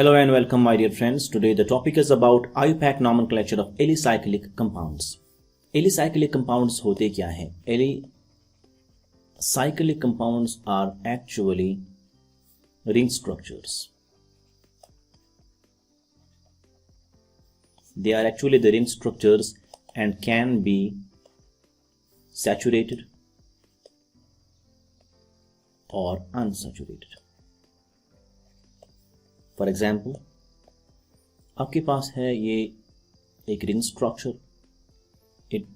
Hello and welcome my dear friends. Today the topic is about IUPAC nomenclature of alicyclic compounds. Alicyclic compounds होते क्या हैं? Alicyclic compounds are actually ring structures. They are actually the ring structures and can be saturated or unsaturated. For example आपके पास है ये एक ring structure, it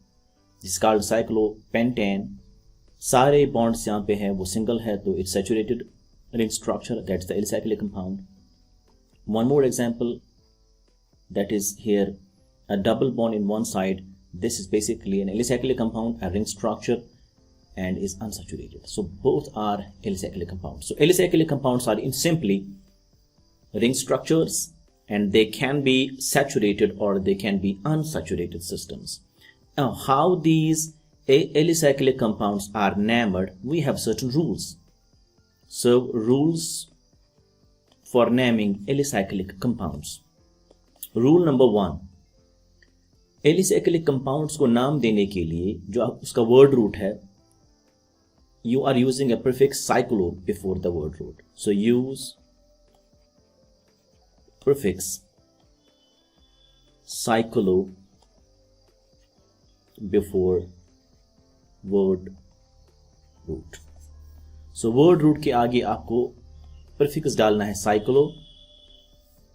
is called cyclopentane. सारे bonds यहाँ पे है वो सिंगल है तो it's saturated ring structure, that's the alicyclic compound. One more example, that is here a double bond in one side. This is basically an alicyclic compound, a ring structure and is unsaturated. So both are alicyclic compounds. So alicyclic compounds are in simply ring structures and they can be saturated or they can be unsaturated systems. Now how these alicyclic compounds are named, we have certain rules. So rules for naming alicyclic compounds. Rule number 1, alicyclic compounds को नाम देने के लिए जो उसका word root है, you are using a prefix cyclo before the word root. So use prefix cyclo before word root. So word root के आगे आपको prefix डालना है cyclo.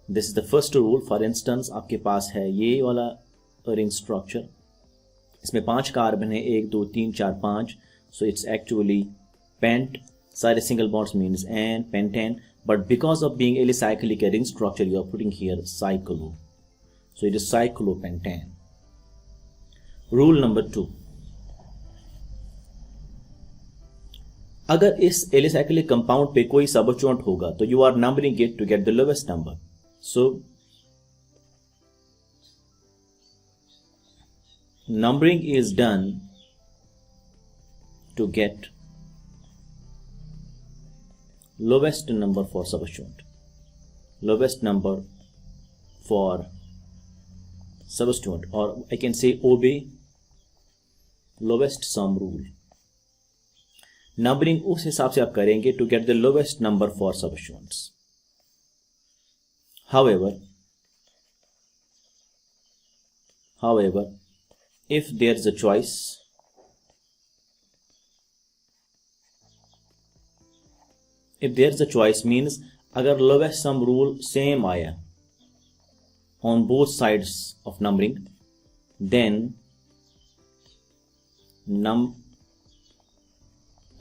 This is the first rule. For instance, आपके पास है ये वाला ring structure, इसमें 5 कार्बन है, 1 2 3 4 5. So it's actually pent. Side single bonds means and pentane, but because of being alicyclic a ring structure, you are putting here cyclo. So it is cyclopentane. Rule number 2. अगर इस alicyclic compound पे कोई substituent होगा तो you are numbering it to get the lowest number. So numbering is done to get lowest number for substituent, lowest number for substituent, or I can say obey lowest sum rule. Numbering उस हिसाब से आप करेंगे to get the lowest number for substituents. However, if there is a choice, if there is a choice means अगर lowest sum rule same आया on both sides of numbering, then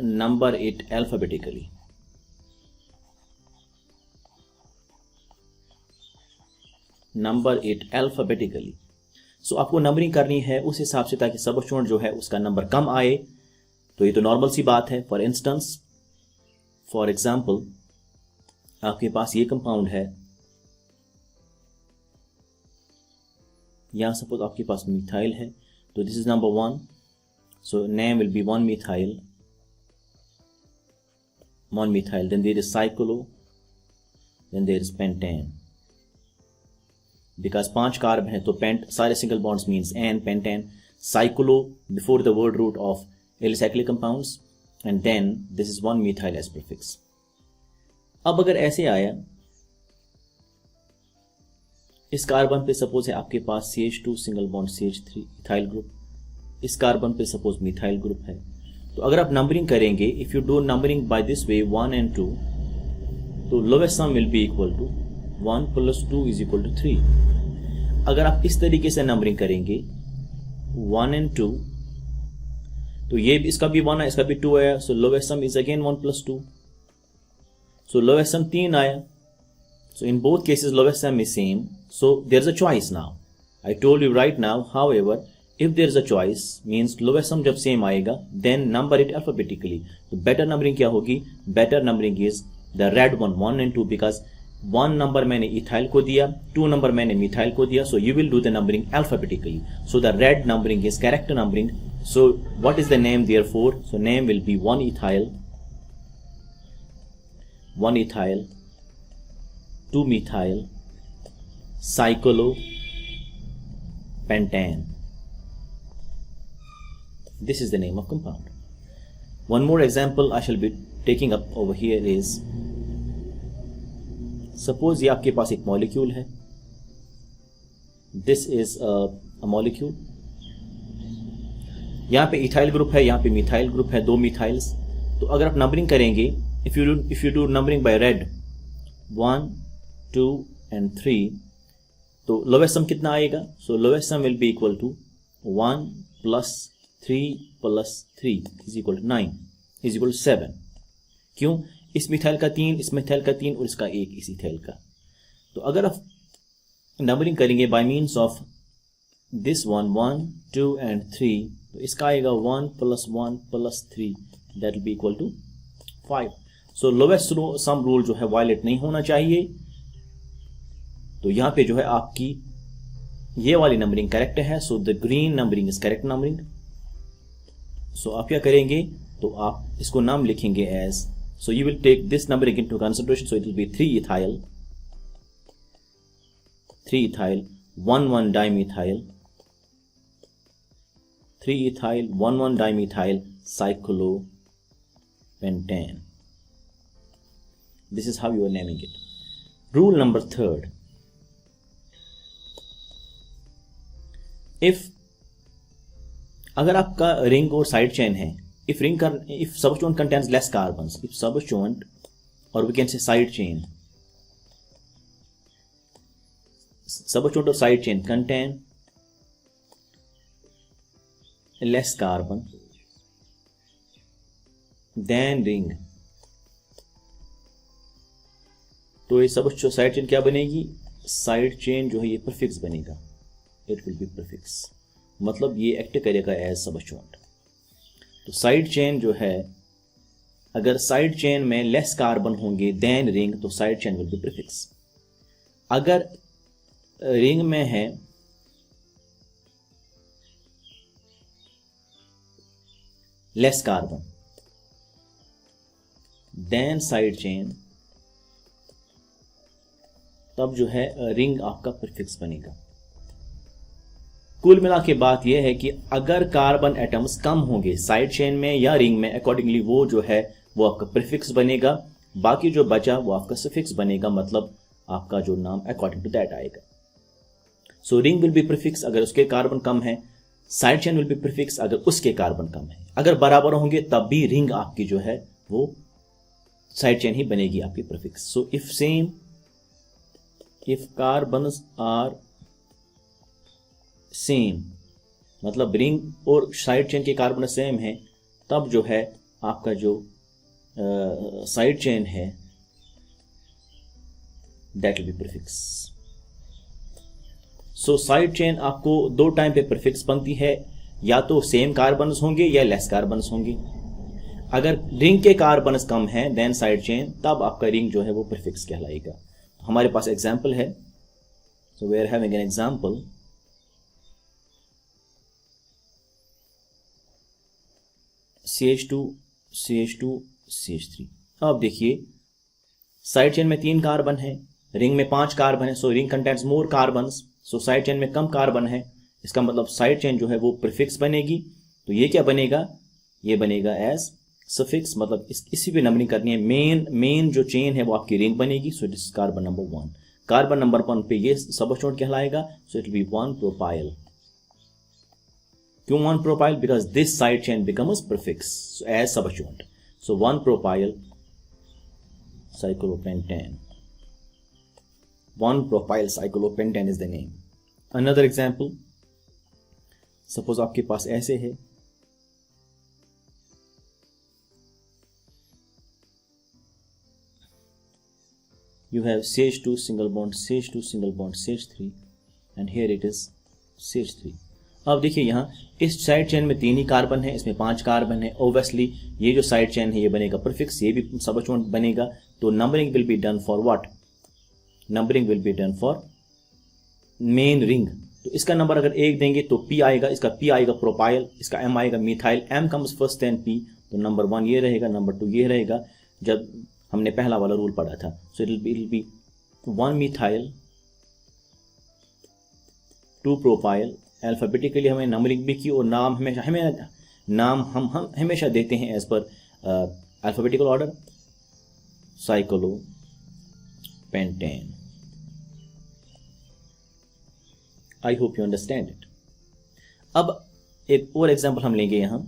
number it alphabetically. Number it alphabetically. So आपको numbering करनी है उस हिसाब से ताकि सबस्टिट्यूएंट जो है उसका नंबर कम आए. तो ये तो नॉर्मल सी बात है. फॉर इंस्टेंस, फॉर एग्जाम्पल आपके पास ये कंपाउंड है, यहां सपोज आपके पास मिथाइल है, तो this is number 1. So name will be 1 methyl, then there is cyclo, then there is pentane. Because 5 carbon है तो पेंट सारे single bonds means ane, pentane, cyclo before the word root of alicyclic compounds, and then this is 1 methyl as prefix. अब अगर ऐसे आया, इस carbon पे suppose है आपके पास CH2 single bond CH3 ethyl group, इस कार्बन पे सपोज मिथाइल ग्रुप है, तो अगर आप नंबरिंग करेंगे, if you do numbering by this way 1 and 2, तो lowest sum will be equal to 1 + 2 = 3. अगर आप इस तरीके से नंबरिंग करेंगे 1 and 2, तो ये इसका भी 1 है, इसका भी 2 आया, so lowest sum is again 1 + 2. So lowest sum 3 आया. So in both cases lowest sum is same. So there is a choice now. I told you right now, however if there is a choice means lowest sum जब same आएगा then number it alphabetically. तो better numbering क्या होगी? Better numbering is the red one, 1 and 2, because 1 number मैंने ethyl को दिया, 2 number मैंने methyl को दिया. सो you will do the numbering alphabetically. So the red numbering is correct numbering. So what is the name therefore? So name will be 1 ethyl, 2-methyl cyclopentane. This is the name of compound. One more example I shall be taking up over here is, suppose ये आपके पास एक molecule है. This is a molecule. यहाँ पे ethyl group है, यहाँ पे methyl group है, 2 मिथाइल्स. तो अगर आप नंबरिंग करेंगे, if you do numbering by red 1, 2 and 3, तो लोवेस्ट सम कितना आएगा? So lowest sum will be equal to 1 + 3 + 3 is equal to 9 is equal to 7. क्यों? इस मिथाइल का 3, इस मिथाइल का 3 और इसका 1 इस इथाइल का. तो अगर आप नंबरिंग करेंगे bye means of this 1, 2 and 3, तो इसका आएगा 1 + 1 + 3 that will be equal to 5. So lowest sum rule जो है वायलेट नहीं होना चाहिए. तो यहां पे जो है आपकी ये वाली नंबरिंग करेक्ट है. So the green numbering is correct numbering. So आप क्या करेंगे? तो आप इसको नाम लिखेंगे as, so you will take this numbering into consideration. So it will be 3 ethyl 1 dimethyl 3 ethyl 1 dimethyl cyclopentane. This is how you are naming it. Rule number 3. If अगर आपका रिंग और साइड चेन है, if substituent contains less carbons, if substituent or we can say side chain, substituent or side chain contain less carbon than ring, तो ये substitute side chain क्या बनेगी? Side chain जो है ये प्रीफिक्स बनेगा. इट विल बी प्रीफिक्स, मतलब ये एक्ट करेगा एज सबस्टिट्यूट. तो साइड चेन जो है, अगर साइड चेन में लेस कार्बन होंगे देन रिंग, तो side chain will be prefix. अगर रिंग में है less carbon than side chain, तब जो है रिंग आपका प्रीफिक्स बनेगा. कुल मिला के बात यह है कि अगर कार्बन एटम्स कम होंगे साइड चेन में या रिंग में, अकॉर्डिंगली वो जो है वो आपका प्रीफिक्स बनेगा. बाकी जो बचा वो आपका सफिक्स बनेगा, मतलब आपका जो नाम अकॉर्डिंग टू दैट आएगा. सो रिंग विल बी प्रीफिक्स अगर उसके कार्बन कम है, side chain will be prefix अगर उसके कार्बन कम है. अगर बराबर होंगे तब भी रिंग आपकी जो है वो साइड चेन ही बनेगी आपकी prefix. So if carbons are same, मतलब रिंग और साइड चेन के कार्बन सेम है, तब जो है आपका जो साइड चेन है that will be prefix. So side chain आपको 2 टाइम पे प्रीफिक्स बनती है, या तो सेम कार्बन्स होंगे या लेस कार्बन्स होंगे. अगर रिंग के कार्बन्स कम हैं देन साइड चेन, तब आपका रिंग जो है वो प्रीफिक्स कहलाएगा. हमारे पास एग्जाम्पल है. So we are having an example. CH2 CH2 CH3. अब देखिए साइड चेन में 3 कार्बन है, रिंग में 5 कार्बन है. सो रिंग कंटेंट्स मोर कार्बन्स. सो साइड चेन में कम कार्बन है, इसका मतलब साइड चेन जो है वो प्रीफिक्स बनेगी. तो ये क्या बनेगा? ये बनेगा एज सफिक्स, मतलब इसी पे नंबरिंग करनी है. मेन जो चेन है वो आपकी रिंग बनेगी. So this carbon number 1. Carbon number 1 पे ये सबस्टिट्यूट कहलाएगा. So it will be 1 propyl. क्यों 1 propyl? Because this side chain becomes prefix as substitute. So 1 propyl cyclopentane. 1 propyl cyclopentane is the name. Another example, suppose आपके पास ऐसे है, you have CH2 single bond CH2 single bond CH3 and here it is CH3. अब देखिए यहाँ इस side chain में 3 ही carbon है, इसमें 5 कार्बन है. ऑब्वियसली ये जो साइड चेन है ये बनेगा प्रीफिक्स, ये भी सबस्टिट्यूट बनेगा. तो numbering will be done for what? Numbering will be done for main ring. तो इसका नंबर अगर 1 देंगे तो P आएगा, इसका P आएगा प्रोपाइल, इसका M आएगा methyl. M comes first then P, तो नंबर 1 ये रहेगा, नंबर 2 ये रहेगा, जब हमने पहला वाला रूल पढ़ा था. सो it will be 1 methyl, 2 propyl. Alphabetically हमें नंबरिंग भी की और नाम हम हमेशा देते हैं as per alphabetical order. Cyclopentane. I hope you understand it. अब एक और एग्जांपल हम लेंगे यहां।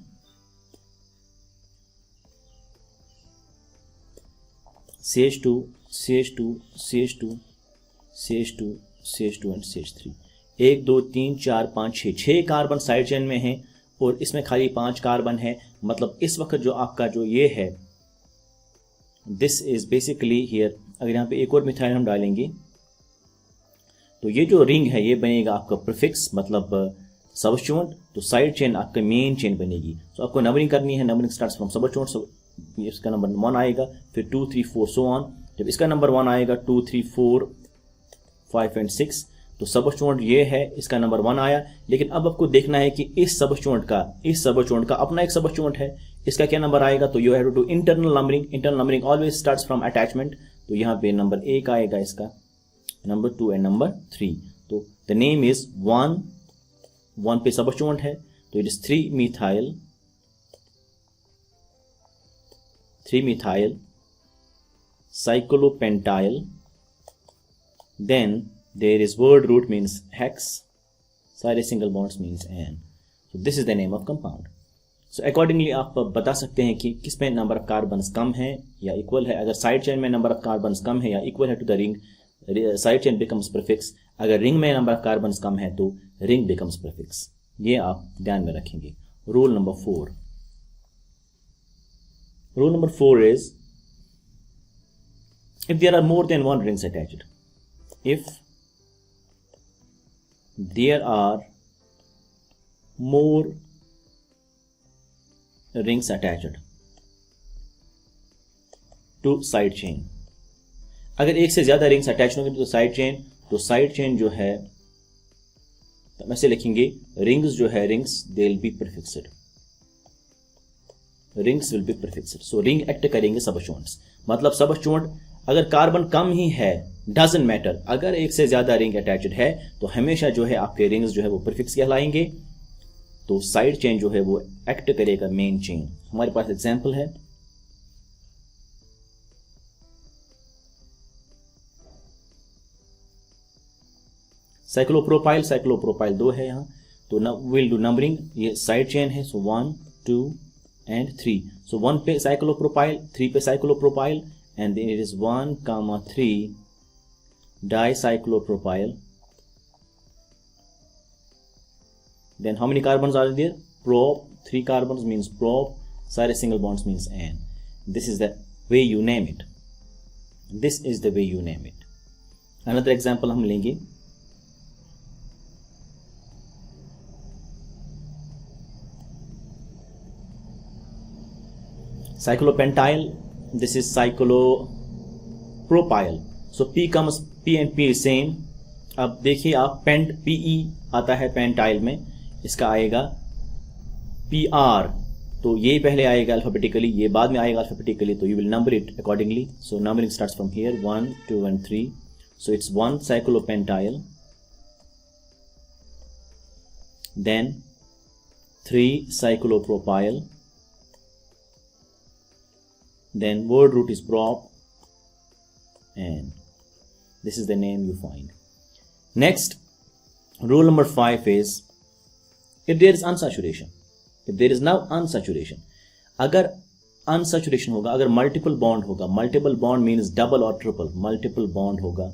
CH2, CH2, CH2, CH2, CH2 and CH3। 1 2 3 4 5 6 6 carbon side chain में हैं और इसमें खाली 5 कार्बन है। मतलब इस वक्त जो आपका जो ये है, दिस इज बेसिकली हियर। अगर यहाँ पे एक और मिथाइल हम डालेंगे तो ये जो रिंग है ये बनेगा आपका प्रीफिक्स, मतलब सबस्टिट्यूएंट। तो साइड चेन आपका मेन चेन बनेगी। तो आपको नंबरिंग करनी है। Numbering starts from substituent. इसका नंबर 1 आएगा, फिर 2 3 4 सो ऑन। जब इसका नंबर 1 आएगा 2 3 4 5 एंड 6, तो सबस्टिट्यूएंट ये है, इसका नंबर 1 आया। लेकिन अब आपको देखना है कि इस सबस्टिट्यूएंट का अपना एक सबस्टिट्यूएंट है, इसका क्या नंबर आएगा। तो you have to do internal numbering. Internal numbering always starts from attachment. तो यहाँ पे नंबर 1 आएगा, इसका नंबर 2 एंड नंबर 3। तो द नेम इज 1 पे सबस्टिट्यूएंट है, तो it is 3 methyl cyclopentyl. Then there is word root means hex, सारे single bonds means n. So this is the name of compound. So accordingly आप बता सकते हैं कि किस में नंबर ऑफ कार्बन्स कम है या इक्वल है। अगर साइड चेन में नंबर ऑफ कार्बन्स कम है या इक्वल है to the ring, side chain becomes prefix. अगर रिंग में नंबर ऑफ कार्बन्स कम है तो रिंग बिकम्स प्रीफिक्स। ये आप ध्यान में रखेंगे। Rule number 4। Rule number 4 is, if there are more than 1 rings attached, if there are more rings attached to side chain, अगर एक से ज्यादा रिंग्स अटैच होंगे तो साइड चेन जो है, तो हम ऐसे लिखेंगे, रिंग्स जो है, rings they will be prefixed. Rings will be prefixed. So ring act करेंगे सबस्टिट्यूएंट्स। मतलब सबस्टिट्यूएंट अगर कार्बन कम ही है, डजंट मैटर, अगर एक से ज्यादा रिंग अटैच्ड है तो हमेशा जो है आपके रिंग्स जो है वो प्रीफिक्स कहलाएंगे। तो साइड चेन जो है वो एक्ट करेगा मेन चेन। हमारे पास एग्जांपल है, साइक्लोप्रोपाइल 2 है यहाँ। तो विल डू नंबरिंग। ये साइड चेन है, सो 1 2 and 3. So 1 पे cyclopropyl, 3 पे cyclopropyl, and then it is 1, 3 dicyclopropyl. Then how many carbons are there? Prop. 3 carbons means prop. सारे single bonds means n. This is the way you name it. This is the way you name it. Another example हम लेंगे, cyclopentyl. This is cyclopropyl. So P comes, P and P is same. अब देखिए आप, paint PE आता है pentyl में, इसका आएगा PR। तो ये पहले आएगा अल्फाबेटिकली, ये बाद में आएगा अल्फाबेटिकली। तो you will number it accordingly. So numbering starts from here 1 2 and 3. So it's 1 cyclopentyl, then 3 cyclopropyl, then word root is prop, and this is the name you find. Next, rule number 5 is, if there is unsaturation, if there is now unsaturation, अगर unsaturation होगा, अगर multiple bond होगा, multiple bond means double or triple, multiple bond होगा,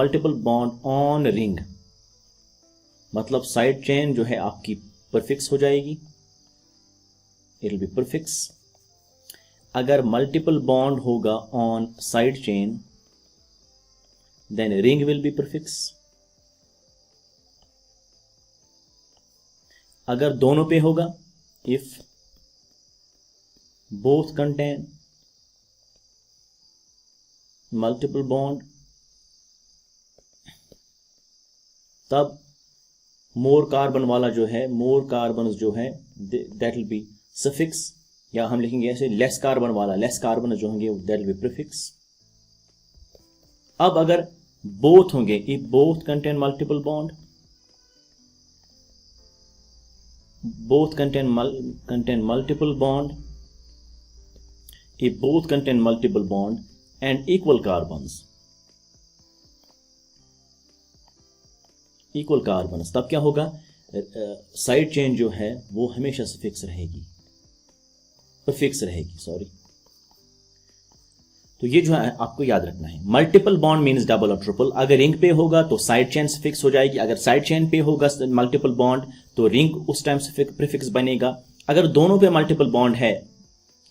multiple bond on ring, मतलब side chain जो है आपकी prefix हो जाएगी, it will be prefix. अगर मल्टीपल बॉन्ड होगा on side chain, then ring will be prefix. अगर दोनों पे होगा, if both contain multiple bond, तब मोर कार्बन वाला जो है, मोर कार्बन जो है, दैट विल बी सफिक्स। या हम लिखेंगे ऐसे, लेस कार्बन वाला, लेस कार्बन जो होंगे दैट विल बी प्रीफिक्स। अब अगर बोथ होंगे, if both contain multiple bond, both contain multiple bond, if both contain multiple bond and equal carbons, तब क्या होगा, साइड चेन जो है वो हमेशा से फिक्स रहेगी, सॉरी। तो ये जो है आपको याद रखना है। मल्टीपल बॉन्ड मींस डबल और ट्रिपल। अगर रिंग पे होगा तो साइड चेन से फिक्स हो जाएगी, अगर साइड चेन पे होगा मल्टीपल बॉन्ड तो रिंग उस टाइम से प्रीफिक्स बनेगा। अगर दोनों पे मल्टीपल बॉन्ड है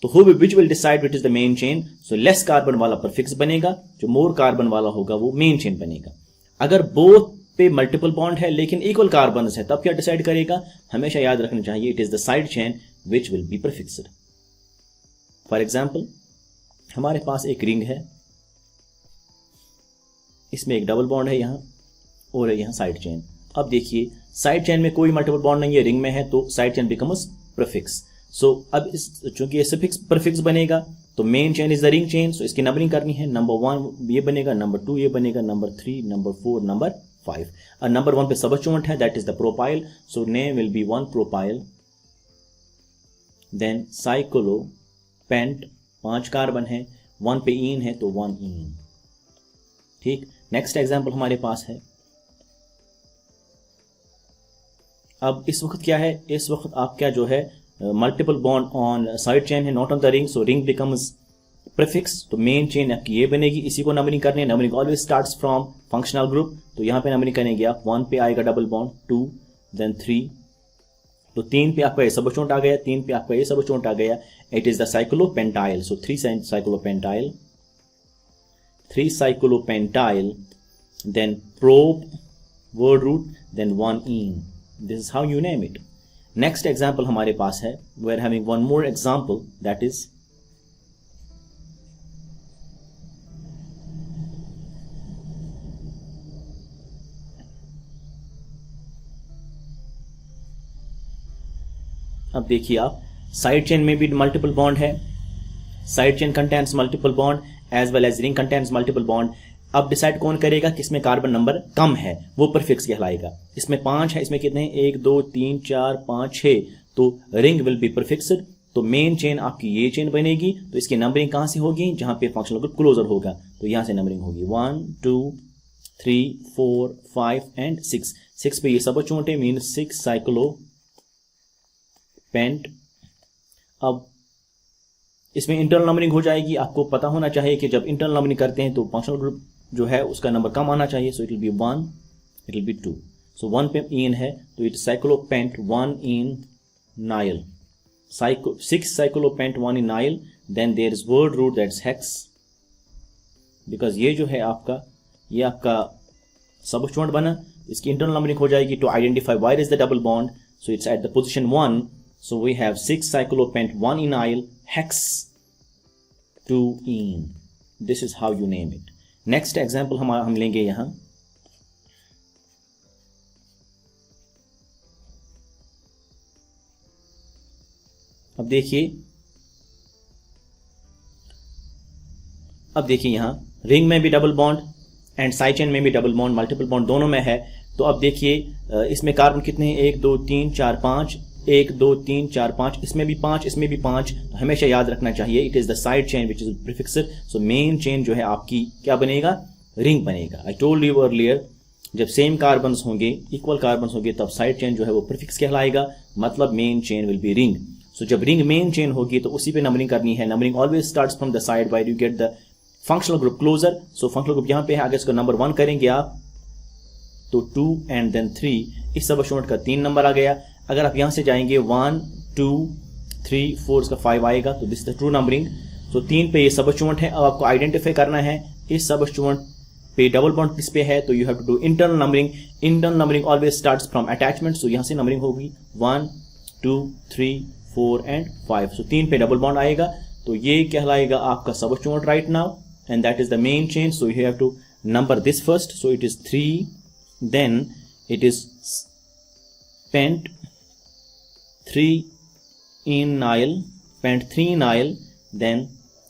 तो which will decide which is the main chain, so less carbon वाला प्रीफिक्स बनेगा, जो मोर कार्बन वाला होगा वो मेन चेन बनेगा। अगर बोथ पे मल्टीपल बॉन्ड है लेकिन इक्वल कार्बन है तब क्या डिसाइड करेगा, हमेशा याद रखना चाहिए it is the side chain which will be prefixed. For example हमारे पास एक रिंग है, इसमें एक डबल बॉन्ड है यहां और यहां साइड चेन। अब देखिए साइड चेन में कोई मल्टीपल बॉन्ड नहीं है, रिंग में है, तो side chain becomes prefix. So अब चूंकि ये सफिक्स प्रीफिक्स बनेगा तो main chain is the ring chain, so इसकी नंबरिंग करनी है। नंबर 1 ये बनेगा, नंबर 2 ये बनेगा, नंबर 3, नंबर 4, नंबर 5। और नंबर 1 पे सबस्टिट्यूएंट है, that is the propyl, so name will be 1 propyl, then cyclo pent 5 carbon है, 1 पे ईन है तो 1 ईन। ठीक, नेक्स्ट एग्जांपल हमारे पास है। अब इस वक्त क्या है, इस वक्त आप क्या जो है multiple bond on side chain है, not on the ring, so ring becomes prefix. तो मेन चेन आपकी ये बनेगी, इसी को नंबरिंग करनी है। Numbering always starts from functional group, तो यहां पे नंबरिंग करेंगे आप। 1 पे आएगा डबल बॉन्ड, 2 देन 3, तो 3 पे आपका ये सबस्टिट्यूएंट आ गया, 3 पे आपका ये सबस्टिट्यूएंट आ गया, it is the cyclopentyl, so 3 cyclopentyl, then probe word root, then 1 ene. This is how you name it. Next example हमारे पास है, we are having one more example, that is अब देखिए आप, साइड चेन में भी multiple bond है, side chain contains multiple bond as well as ring contains multiple bond. अब decide कौन करेगा किसमें कार्बन नंबर कम है, वो प्रीफिक्स कहलाएगा। इसमें 5 है, इसमें कितने हैं, 1 2 3 4 5 6, तो रिंग विल बी प्रीफिक्स्ड। तो मेन चेन आपकी ये चेन बनेगी, तो इसकी नंबरिंग कहां से होगी, जहां पे फंक्शनल ग्रुप क्लोजर होगा, तो यहां से नंबरिंग होगी 1 2 3 4 5 एंड 6। 6 पे ये सब चोटे मीन 6 साइक्लो पेंट। अब इसमें इंटरनल नंबरिंग हो जाएगी। आपको पता होना चाहिए कि जब इंटरनल नंबरिंग करते हैं तो फंक्शनल ग्रुप जो है उसका नंबर कम आना चाहिए, so it will be 1, it will be 2। So 1 पे इन है तो it cyclopent 1 enyl, 6 cyclopent 1 enyl, then there is word root that's hex, because ये जो है आपका, ये आपका सबस्टिट्यूएंट बना, इसकी इंटरनल नंबरिंग हो जाएगी to identify where is the double bond, so it's at the position 1, so we have 6 cyclopent 1 enyl hex 2 ene. This is how you name it. Next example हम लेंगे यहां, अब देखिए यहां रिंग में भी double bond and side chain में भी डबल बॉन्ड, मल्टीपल बॉन्ड दोनों में है। तो अब देखिए इसमें कार्बन कितने हैं, 1 2 3 4 5, 1 2 3 4 5, इसमें भी 5, इसमें भी 5। हमेशा याद रखना चाहिए it is the side chain which is prefixed, so main chain जो है आपकी क्या बनेगा, रिंग बनेगा। आई टोल्ड यू अर्लियर, जब सेम कार्बन्स होंगे, इक्वल कार्बन्स होंगे, तब साइड चेन जो है वो प्रीफिक्स कहलाएगा, मतलब main chain will be ring. So जब रिंग मेन चेन होगी तो उसी पे नंबरिंग करनी है। Numbering always starts from the side wide you get the functional group closer. So functional group यहां पे है, आगे इसको नंबर 1 करेंगे आप तो 2 एंड देन 3, इस सबस्टिट्यूएंट का 3 नंबर आ गया। अगर आप यहां से जाएंगे 1 2 3 4, इसका 5 आएगा, तो this is the true numbering. So 3 पे ये सबस्टिट्यूएंट है। अब आपको आइडेंटिफाई करना है इस सबस्टिट्यूएंट पे डबल बॉन्ड किस पे है, तो you have to do internal numbering. Internal numbering always starts from attachment, so यहां से नंबरिंग होगी 1 2 3 4 एंड 5। सो 3 पे डबल बॉन्ड आएगा, तो ये कहलाएगा आपका substituent right now, and that is the main chain. So you have to number this first, so it is 3, then it is pent 3 enyl, pent 3 enyl, then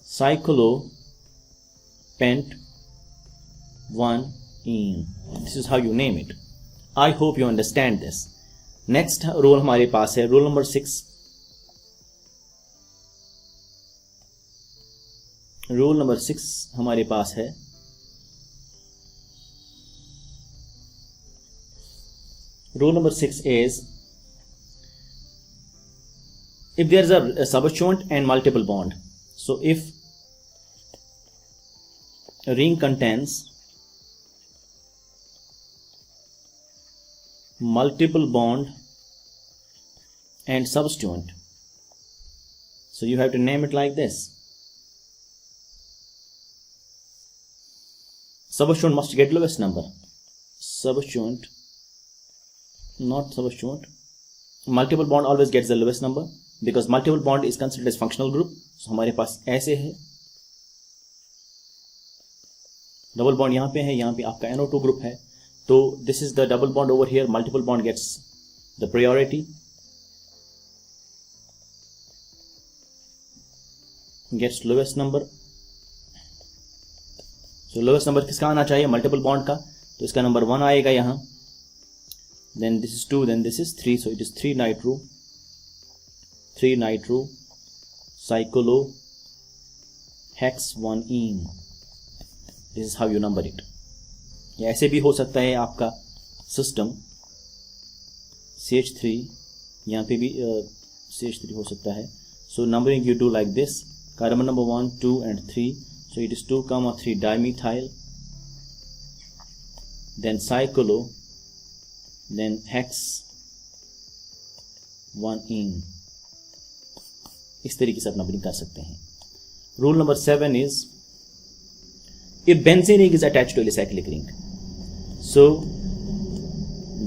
cyclo pent 1 in. This is how you name it. I hope you understand this. Next rule हमारे पास है rule number 6. Rule number 6 हमारे पास है rule number 6 is if there is a substituent and multiple bond. So if a ring contains multiple bond and substituent, so you have to name it like this. Substituent must get lowest number. Substituent, not substituent. Multiple bond always gets the lowest number because multiple bond is considered as functional group. So हमारे पास ऐसे है, double bond यहाँ पे है, यहाँ पे आपका NO2 group है, तो this is the double bond over here, multiple bond gets the priority, gets lowest number. So lowest number किसका आना चाहिए? मल्टीपल बॉन्ड का, तो इसका नंबर 1 आएगा यहाँ. Then this is 2, then this is 3, so it is 3 nitro cyclo hex 1ene. This is how you number it. या ऐसे भी हो सकता है आपका सिस्टम CH3, यहाँ पे भी CH3 हो सकता है. So numbering you do like this, carbon number 1, 2 and 3. So it is 2, 3 dimethyl, then cyclo, then hex 1ene. इस तरीके से आप नंबरिंग कर सकते हैं. Rule number 7 is if benzene ring is attached to alicyclic ring. So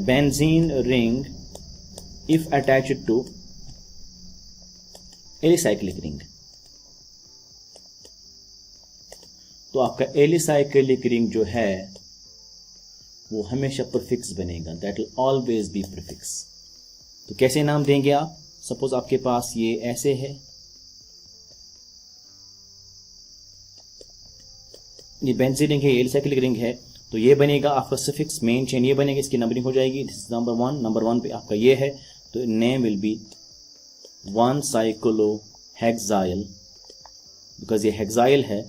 benzene ring if attached to alicyclic ring, तो आपका alicyclic ring जो है वो हमेशा प्रीफिक्स बनेगा. That will always be prefix. तो कैसे नाम देंगे आप? सपोज आपके पास ये ऐसे है, ये बेंजीन रिंग है, एलिसाइक्लिक रिंग है, तो ये बनेगा आपका सफिक्स मेन चेन, ये बनेगा, इसकी नंबरिंग हो जाएगी. दिस इज नंबर 1, नंबर 1 पे आपका ये है, तो name will be 1 cyclohexyl, because ये हेक्साइल है,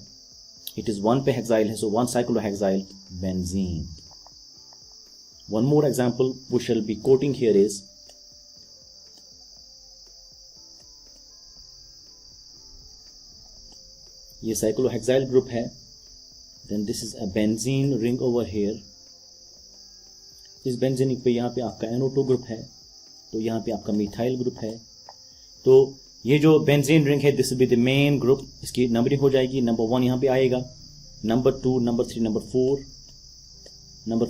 it is 1 पे hexyl है, so 1 cyclohexyl benzene. One more example we shall be quoting here is ये cyclohexyl group है, then this is a benzene ring over here. इस benzene पे यहाँ पे आपका NO2 ग्रुप है, तो यहाँ पे आपका मिथाइल ग्रुप है. तो ये जो बेंजीन रिंग है this will be the main group. इसकी नंबरिंग हो जाएगी. नंबर 1 यहाँ पे आएगा, नंबर 2, नंबर 3, नंबर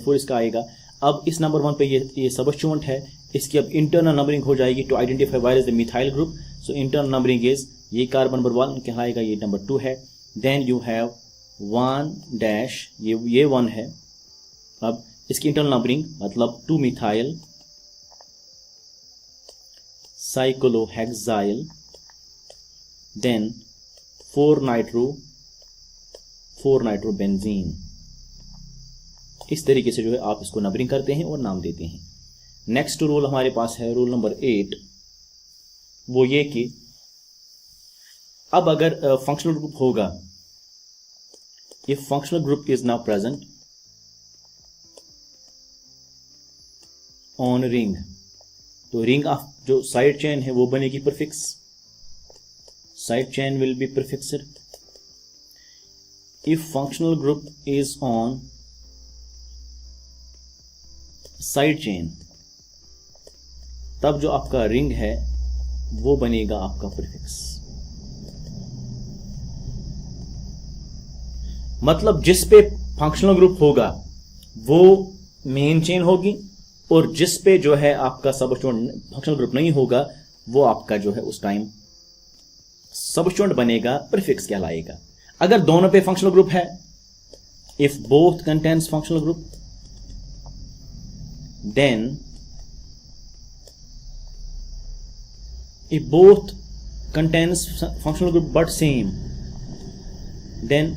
4 इसका आएगा. अब इस नंबर 1 पे ये सबस्टिट्यूएंट है, इसकी अब इंटरनल नंबरिंग हो जाएगी to identify where is the methyl group. So internal numbering is ये कार्बन नंबर 1 कहलाएगा, ये नंबर 2 है. देन यू हैव 1 डैश, ये 1 है. अब इसकी इंटरनल नंबरिंग मतलब 2 मिथाइल cyclohexyl, then 4 nitrobenzene. इस तरीके से जो है आप इसको नंबरिंग करते हैं और नाम देते हैं. नेक्स्ट रूल हमारे पास है रूल नंबर 8. वो ये कि अब अगर फंक्शनल ग्रुप होगा, if functional group is now present on ring, तो रिंग ऑफ जो साइड चेन है वो बनेगी prefix. Side chain will B prefixed. If functional group is on side chain, तब जो आपका रिंग है वो बनेगा आपका प्रीफिक्स. मतलब जिस पे फंक्शनल ग्रुप होगा वो मेन चेन होगी, और जिस पे जो है आपका सबस्टिट्यूएंट फंक्शनल ग्रुप नहीं होगा वो आपका जो है उस टाइम सबस्टिट्यूएंट बनेगा, प्रीफिक्स कहलाएगा. अगर दोनों पे फंक्शनल ग्रुप है, if both contains functional group, then if both contains functional group but same, then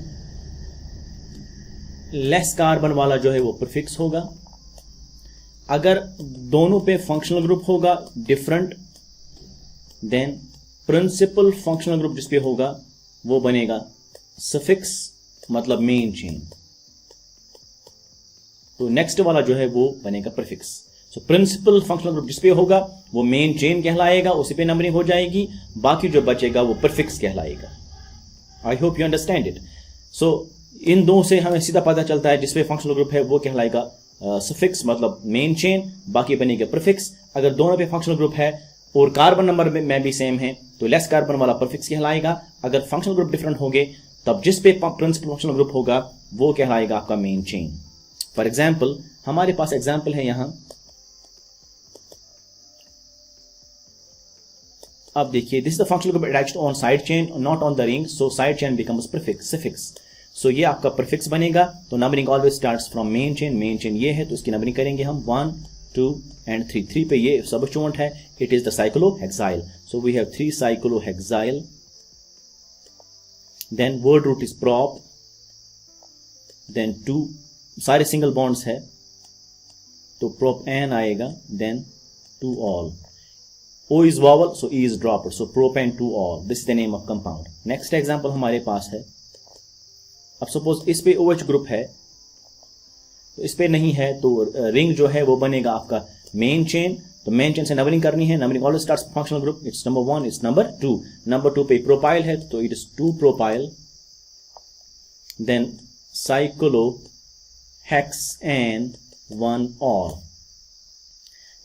less carbon वाला जो है वो प्रीफिक्स होगा। अगर दोनों पे फंक्शनल ग्रुप होगा different, then principal functional group जिस पे होगा वो बनेगा सफिक्स, मतलब मेन चेन। तो नेक्स्ट वाला जो है वो बनेगा prefix. So principal functional group जिस पे होगा वो मेन चेन कहलाएगा, उसी पे नंबरिंग हो जाएगी। बाकी जो बचेगा वो प्रीफिक्स कहलाएगा। I hope you understand it. So इन दो से हमें सीधा पता चलता है जिस पे फंक्शनल ग्रुप है वो कहलाएगा सफिक्स, मतलब मेन चेन, बाकी बनेगा प्रीफिक्स। अगर दोनों पे फंक्शनल ग्रुप है और कार्बन नंबर में भी सेम है तो लेस कार्बन वाला प्रीफिक्स कहलाएगा। अगर फंक्शनल ग्रुप डिफरेंट होंगे तब जिस पे प्रिंसिपल फंक्शनल ग्रुप होगा वो कहलाएगा आपका मेन चेन। फॉर एग्जाम्पल, हमारे पास एग्जाम्पल है यहां, अब देखिए, this is the functional group attached on side chain not on the ring, so side chain becomes prefix, suffix. So ये आपका प्रीफिक्स बनेगा। तो numbering always starts from main chain. Main chain ये है तो इसकी नंबरिंग करेंगे हम 1 2 and 3। 3 पे ये सबस्टिट्यूएंट है, it is the cyclohexyl. So we have 3 cyclohexyl. Then word root is prop, then 2, सारे सिंगल बॉन्ड्स है तो prop n आएगा, then 2 all। O is vowel, so E is dropper, so propane 2 all। This is the name of compound। Next example हमारे पास है, अब suppose इस पे OH group है तो इस पे नहीं है तो रिंग जो है वो बनेगा आपका मेन चेन। तो मेन चेन से नंबरिंग करनी है। Numbering always starts functional group, it's number 1, it's number 2। Number 2 पे प्रोपाइल है तो it is 2 propyl, then cyclo hex an 1 ol.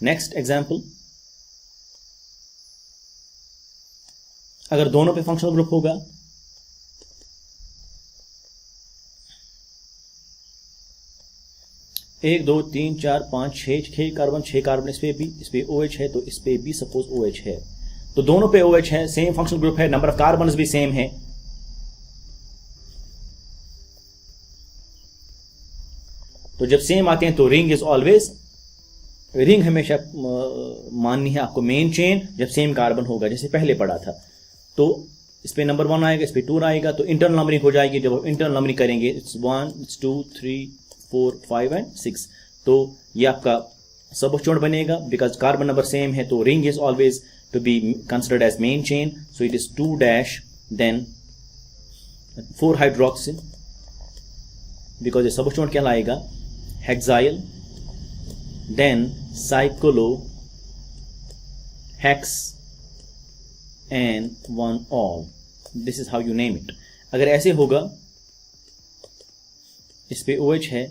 Next example, अगर दोनों पे फंक्शनल ग्रुप होगा, एक 2 3 4 5 6 कार्बन, 6 कार्बन इस पे OH है तो इस पे भी सपोज OH है, तो दोनों पे OH है, सेम फंक्शनल ग्रुप है, नंबर ऑफ कार्बन भी सेम है। तो जब सेम आते हैं तो रिंग इज ऑलवेज, रिंग हमेशा माननी है आपको मेन चेन जब सेम कार्बन होगा, जैसे पहले पढ़ा था। तो इस पे नंबर 1 आएगा, इस पे 2 आएगा, तो इंटरनल नंबरिंग हो जाएगी। जब आप इंटरनल नंबरिंग करेंगे इट्स 1 इट्स 2 3 4 5 एंड 6, तो ये आपका सबस्टिट्यूएंट बनेगा बिकॉज कार्बन नंबर सेम है। तो ring is always to be considered as main chain, so it is 2 dash then 4 hydroxyl because ये सबस्टिट्यूएंट कहलाएगा hexyl, then cyclo hex an 1 ol. This is how you name it. अगर ऐसे होगा, इस पे OH है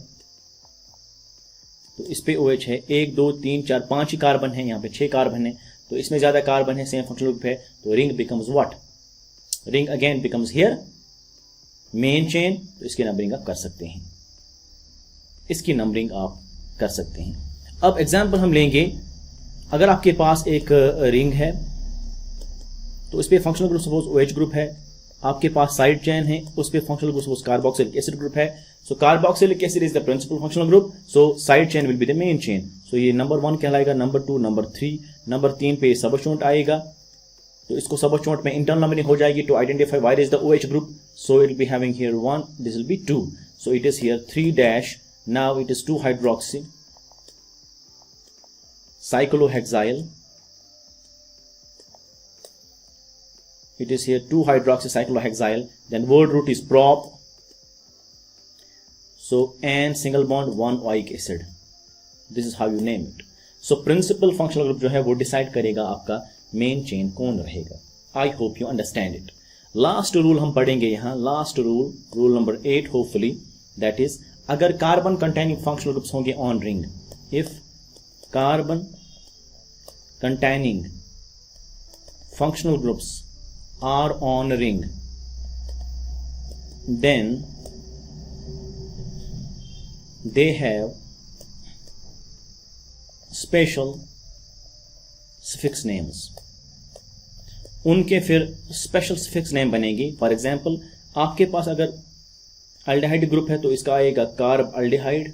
तो इस पे OH है, 1 2 3 4 5 ही कार्बन है, यहाँ पे 6 कार्बन है, तो इसमें ज्यादा कार्बन है, सेम फंक्शनल ग्रुप है, तो ring becomes what, ring again becomes here main chain. तो इसकी नंबरिंग आप कर सकते हैं, इसकी नंबरिंग आप कर सकते हैं। अब एग्जाम्पल हम लेंगे, अगर आपके पास एक रिंग है तो इस पे functional group suppose OH group है, आपके पास साइड चेन है उस पे functional group suppose carboxylic acid group है। So carboxylic acid is the principal functional group, so side chain will be the main chain. So ये नंबर 1 कहलाएगा, number 2 number 3, number 3 पे सबस्टिट्यूएंट आएगा, तो इसको सबस्टिट्यूएंट में इंटरनल नंबरिंग हो जाएगी to identify where is the OH group. So it will be having here 1, this will be 2, so it is here 3 dash, now it is 2 hydroxy cyclohexyl, it is here 2 hydroxycyclohexyl, then word root is prop, so and single bond 1 oic acid। this is how you name it। so principal functional group जो है वो decide करेगा आपका main chain कौन रहेगा। आई hope you understand it. Last rule हम पढ़ेंगे यहाँ, last rule number 8 hopefully, that is अगर कार्बन कंटेनिंग फंक्शनल ग्रुप्स होंगे on ring, if carbon containing functional groups are on a ring, then they have special suffix names। उनके फिर special suffix name बनेगी। For example, आपके पास अगर aldehyde group है तो इसका आएगा कार्ब अल्डिहाइड।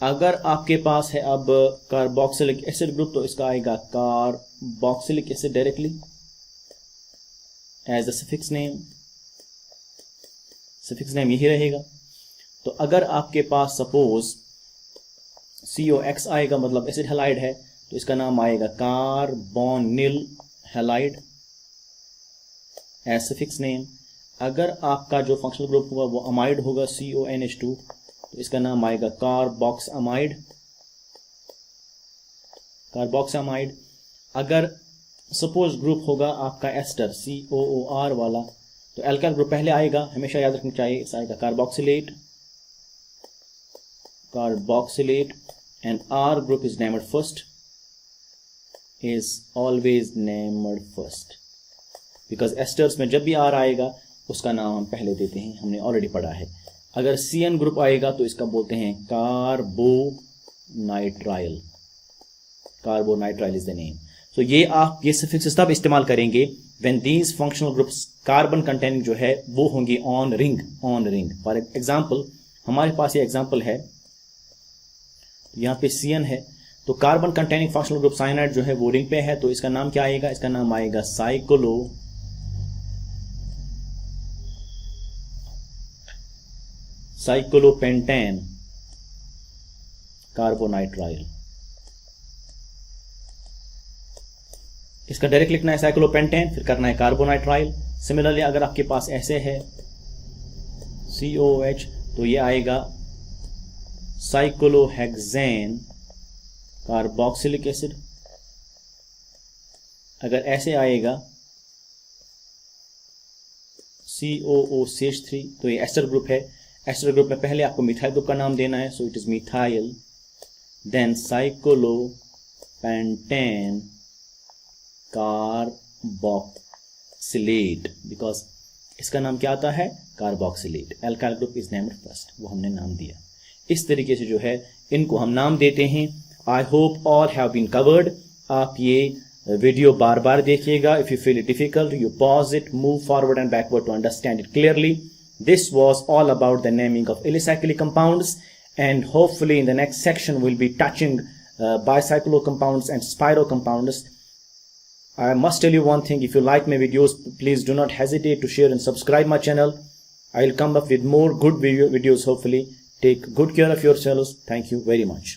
अगर आपके पास है अब कार्बोक्सिलिक एसिड ग्रुप तो इसका आएगा carboxylic acid directly as the suffix name. Suffix name यही रहेगा। तो अगर आपके पास सपोज COX आएगा, मतलब एसिड हैलाइड है, तो इसका नाम आएगा carbonyl halide as suffix name. अगर आपका जो फंक्शनल ग्रुप होगा वो अमाइड होगा, CONH2, तो इसका नाम आएगा कार्बोक्सामाइड। अगर सपोज ग्रुप होगा आपका एस्टर COOR वाला, तो एल्काइल ग्रुप पहले आएगा, हमेशा याद रखना चाहिए, इस आएगा carboxylate, and R group is named first, is always named first, because esters में जब भी R आएगा उसका नाम हम पहले देते हैं, हमने ऑलरेडी पढ़ा है। अगर CN ग्रुप आएगा तो इसका बोलते हैं कार्बोनाइट्राइल इज द नेम। तो ये आप ये सफिक्सेस तब इस्तेमाल करेंगे when these functional groups carbon containing जो है वो होंगे ऑन रिंग। फॉर एग्जांपल हमारे पास ये एग्जांपल है, यहाँ पे CN है, तो carbon containing functional group cyanide जो है वो रिंग पे है, तो इसका नाम क्या आएगा, इसका नाम आएगा साइक्लोपेंटेन कार्बोनाइट्राइल। इसका डायरेक्ट लिखना है साइक्लोपेंटेन, फिर करना है कार्बोनाइट्राइल। सिमिलरली अगर आपके पास ऐसे है COH, तो ये आएगा साइक्लोहेक्सेन कार्बोक्सिलिक एसिड। अगर ऐसे आएगा COOCH3, तो ये एस्टर ग्रुप है। एस्टर ग्रुप में पहले आपको मिथाइल ग्रुप का नाम देना है, so it is methyl, then cyclopentane carboxylate, because इसका नाम क्या आता है, carboxylate. Alkyl group is named first, वो हमने नाम दिया। इस तरीके से जो है इनको हम नाम देते हैं। I hope all have been covered. आप ये वीडियो बार बार देखिएगा। If you feel it difficult, you pause it, move forward and backward to understand it clearly. This was all about the naming of alicyclic compounds, and hopefully in the next section we'll be touching bicyclo compounds and spiro compounds. I must tell you one thing: if you like my videos, please do not hesitate to share and subscribe my channel. I'll come up with more good videos hopefully. Take good care of yourselves. Thank you very much.